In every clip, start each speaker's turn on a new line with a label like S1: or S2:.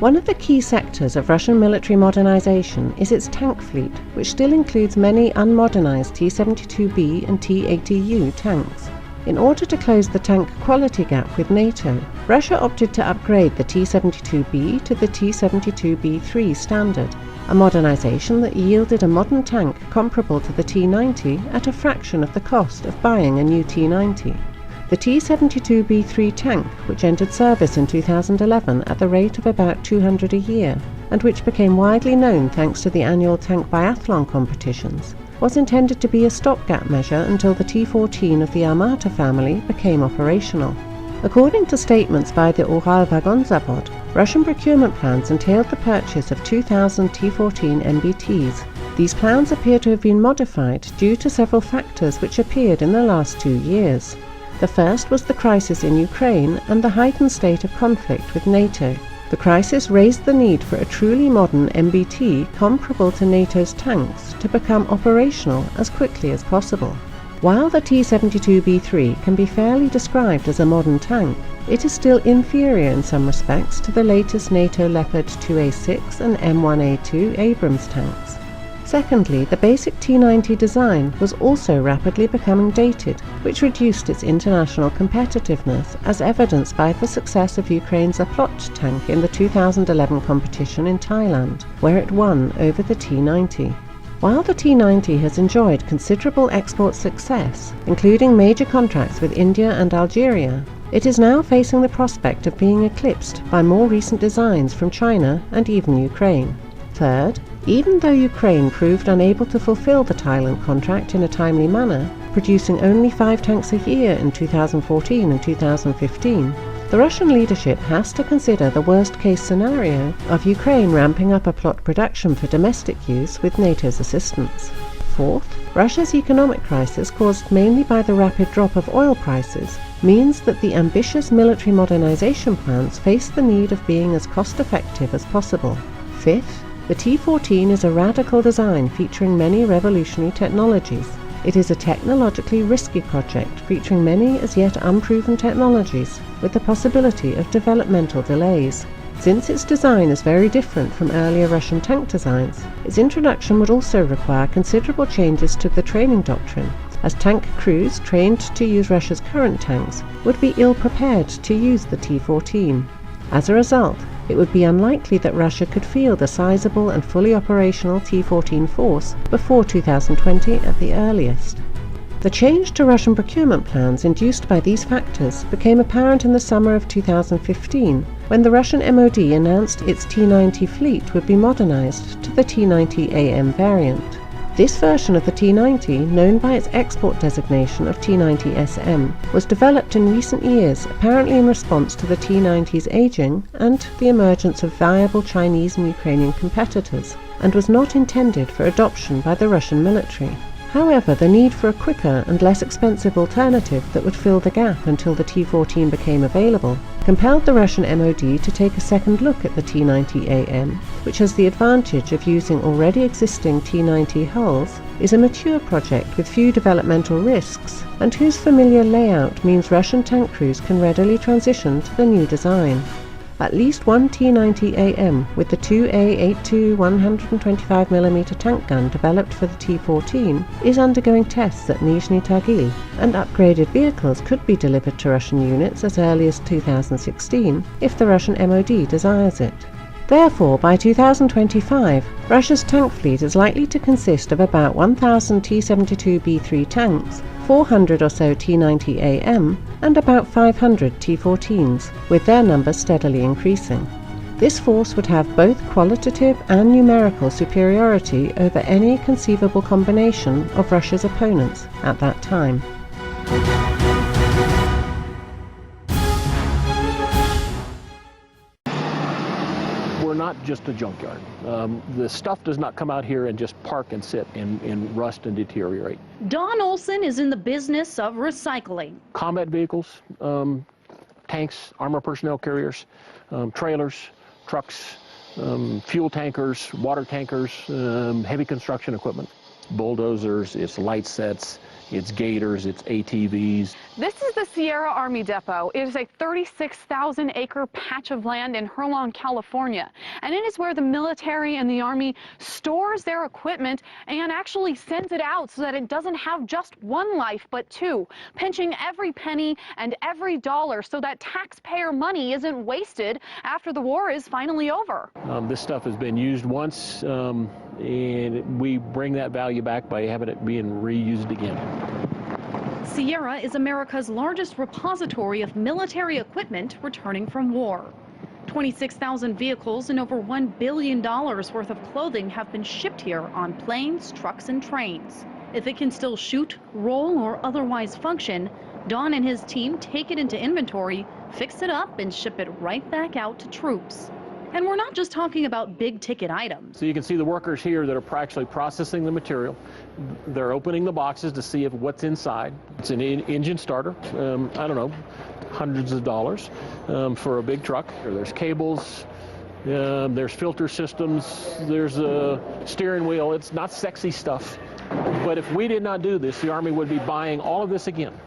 S1: One of the key sectors of Russian military modernization is its tank fleet, which still includes many unmodernized T-72B and T-80U tanks. In order to close the tank quality gap with NATO, Russia opted to upgrade the T-72B to the T-72B3 standard, a modernization that yielded a modern tank comparable to the T-90 at a fraction of the cost of buying a new T-90. The T-72B3 tank, which entered service in 2011 at the rate of about 200 a year, and which became widely known thanks to the annual tank biathlon competitions, was intended to be a stopgap measure until the T-14 of the Armata family became operational. According to statements by the Uralvagonzavod, Russian procurement plans entailed the purchase of 2,000 T-14 MBTs. These plans appear to have been modified due to several factors which appeared in the last 2 years. The first was the crisis in Ukraine and the heightened state of conflict with NATO. The crisis raised the need for a truly modern MBT comparable to NATO's tanks to become operational as quickly as possible. While the T-72B3 can be fairly described as a modern tank, it is still inferior in some respects to the latest NATO Leopard 2A6 and M1A2 Abrams tanks. Secondly, the basic T-90 design was also rapidly becoming dated, which reduced its international competitiveness, as evidenced by the success of Ukraine's Aplot tank in the 2011 competition in Thailand, where it won over the T-90. While the T-90 has enjoyed considerable export success, including major contracts with India and Algeria, it is now facing the prospect of being eclipsed by more recent designs from China and even Ukraine. Third, even though Ukraine proved unable to fulfill the Thailand contract in a timely manner, producing only 5 tanks a year in 2014 and 2015, the Russian leadership has to consider the worst-case scenario of Ukraine ramping up a plot production for domestic use with NATO's assistance. Fourth, Russia's economic crisis, caused mainly by the rapid drop of oil prices, means that the ambitious military modernization plans face the need of being as cost-effective as possible. Fifth, the T-14 is a radical design featuring many revolutionary technologies. It is a technologically risky project featuring many as yet unproven technologies, with the possibility of developmental delays. Since its design is very different from earlier Russian tank designs, its introduction would also require considerable changes to the training doctrine, as tank crews trained to use Russia's current tanks would be ill-prepared to use the T-14. As a result, it would be unlikely that Russia could field a sizable and fully operational T-14 force before 2020 at the earliest. The change to Russian procurement plans induced by these factors became apparent in the summer of 2015, when the Russian MOD announced its T-90 fleet would be modernized to the T-90AM variant. This version of the T-90, known by its export designation of T-90SM, was developed in recent years, apparently in response to the T-90's aging and the emergence of viable Chinese and Ukrainian competitors, and was not intended for adoption by the Russian military. However, the need for a quicker and less expensive alternative that would fill the gap until the T-14 became available compelled the Russian MOD to take a second look at the T-90AM, which has the advantage of using already existing T-90 hulls, is a mature project with few developmental risks, and whose familiar layout means Russian tank crews can readily transition to the new design. At least one T-90AM with the 2A82 125mm tank gun developed for the T-14 is undergoing tests at Nizhny Tagil, and upgraded vehicles could be delivered to Russian units as early as 2016 if the Russian MOD desires it. Therefore, by 2025, Russia's tank fleet is likely to consist of about 1,000 T-72B3 tanks, 400 or so T-90AM, and about 500 T-14s, with their numbers steadily increasing. This force would have both qualitative and numerical superiority over any conceivable combination of Russia's opponents at that time.
S2: We're not just a junkyard. The stuff does not come out here and just park and sit and rust and deteriorate.
S3: Don Olson is in the business of recycling.
S2: Combat vehicles, tanks, armor personnel carriers, trailers, trucks, fuel tankers, water tankers, heavy construction equipment, bulldozers, it's light sets, it's Gators, it's ATVs.
S4: This is the Sierra Army Depot. It is a 36,000-acre patch of land in Herlong, California. And it is where the military and the Army stores their equipment and actually sends it out so that it doesn't have just one life, but two, pinching every penny and every dollar so that taxpayer money isn't wasted after the war is finally over.
S2: This stuff has been used once, and we bring that value back by having it being reused again.
S3: Sierra is America's largest repository of military equipment returning from war. 26,000 vehicles and over $1 billion worth of clothing have been shipped here on planes, trucks, and trains. If it can still shoot, roll, or otherwise function, Don and his team take it into inventory, fix it up, and ship it right back out to troops. And we're not just talking about big-ticket items.
S2: So you can see the workers here that are actually processing the material. They're opening the boxes to see if what's inside. It's an engine starter, I don't know, hundreds of dollars for a big truck. There's cables, there's filter systems, there's a steering wheel. It's not sexy stuff. But if we did not do this, the Army would be buying all of this again.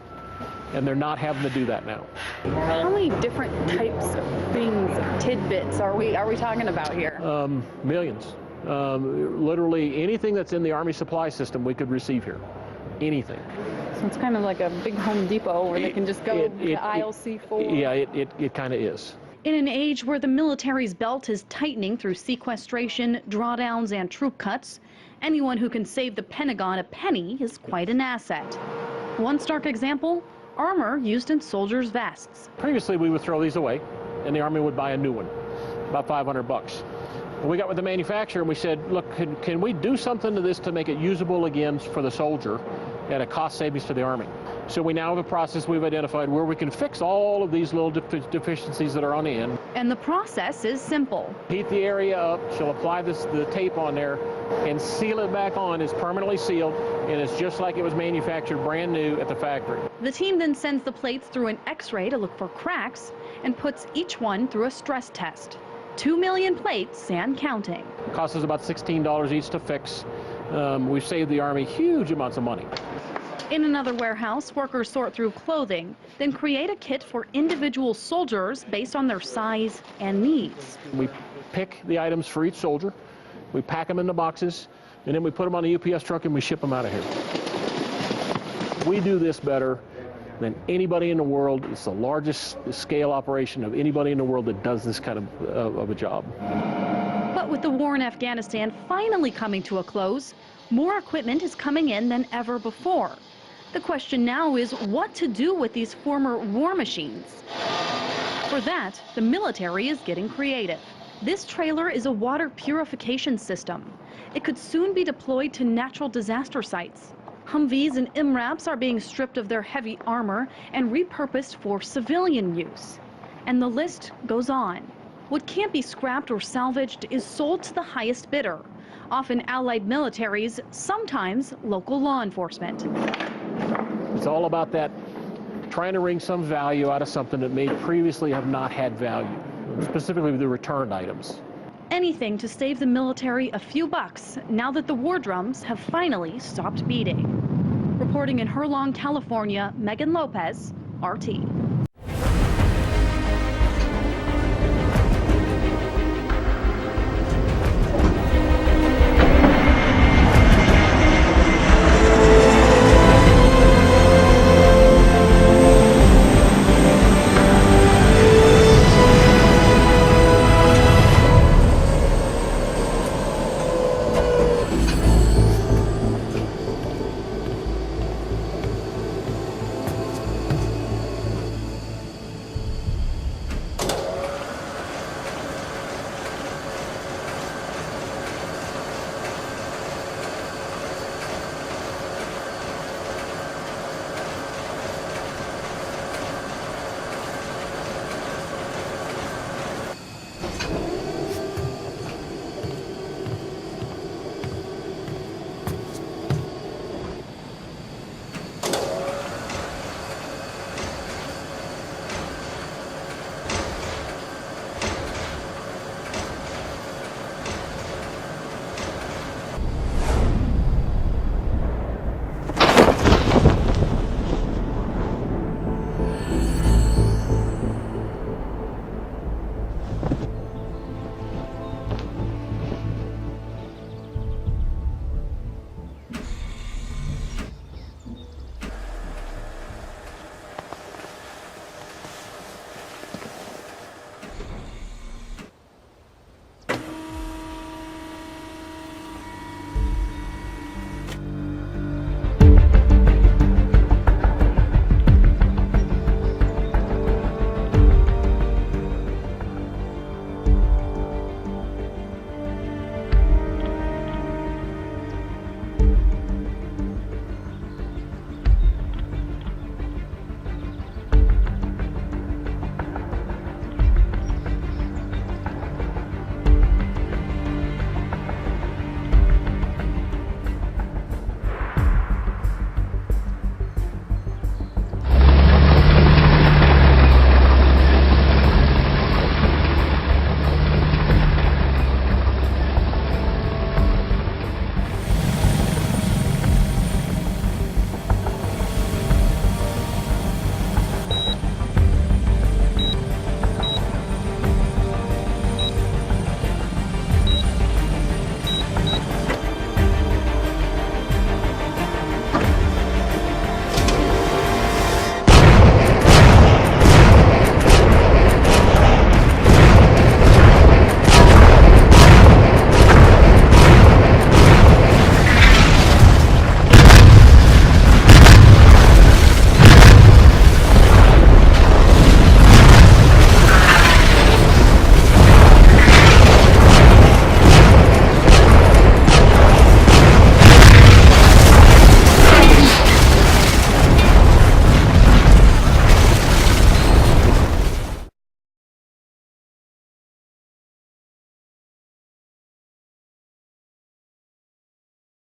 S2: And they're not having to do that now.
S4: How many different types of things, tidbits, are we talking about here?
S2: Millions. Literally anything that's in the Army supply system we could receive here. Anything.
S4: So it's kind of like a big Home Depot where they can just go to aisle C4.
S2: Yeah, it kind of is.
S3: In an age where the military's belt is tightening through sequestration, drawdowns, and troop cuts, anyone who can save the Pentagon a penny is quite an asset. One stark example, armor used in soldiers' vests.
S2: Previously, we would throw these away, and the Army would buy a new one, about $500. And we got with the manufacturer, and we said, look, can we do something to this to make it usable again for the soldier at a cost savings to the Army? So we now have a process we've identified where we can fix all of these little deficiencies that are on the end.
S3: And the process is simple.
S2: Heat the area up, she'll apply the tape on there, and seal it back on. It's permanently sealed, and it's just like it was manufactured brand new at the factory.
S3: The team then sends the plates through an X-ray to look for cracks and puts each one through a stress test. 2 million plates and counting.
S2: It costs us about $16 each to fix. We've saved the Army huge amounts of money.
S3: In another warehouse, workers sort through clothing, then create a kit for individual soldiers based on their size and needs.
S2: We pick the items for each soldier, we pack them in the boxes, and then we put them on a UPS truck and we ship them out of here. We do this better than anybody in the world. It's the largest scale operation of anybody in the world that does this kind of a job.
S3: But with the war in Afghanistan finally coming to a close, more equipment is coming in than ever before. The question now is what to do with these former war machines. For that, the military is getting creative. This trailer is a water purification system. It could soon be deployed to natural disaster sites. Humvees and MRAPs are being stripped of their heavy armor and repurposed for civilian use. And the list goes on. What can't be scrapped or salvaged is sold to the highest bidder, often allied militaries, sometimes local law enforcement.
S2: It's all about that, trying to wring some value out of something that may previously have not had value, specifically the returned items.
S3: Anything to save the military a few bucks now that the war drums have finally stopped beating. Reporting in Herlong, California, Megan Lopez, RT.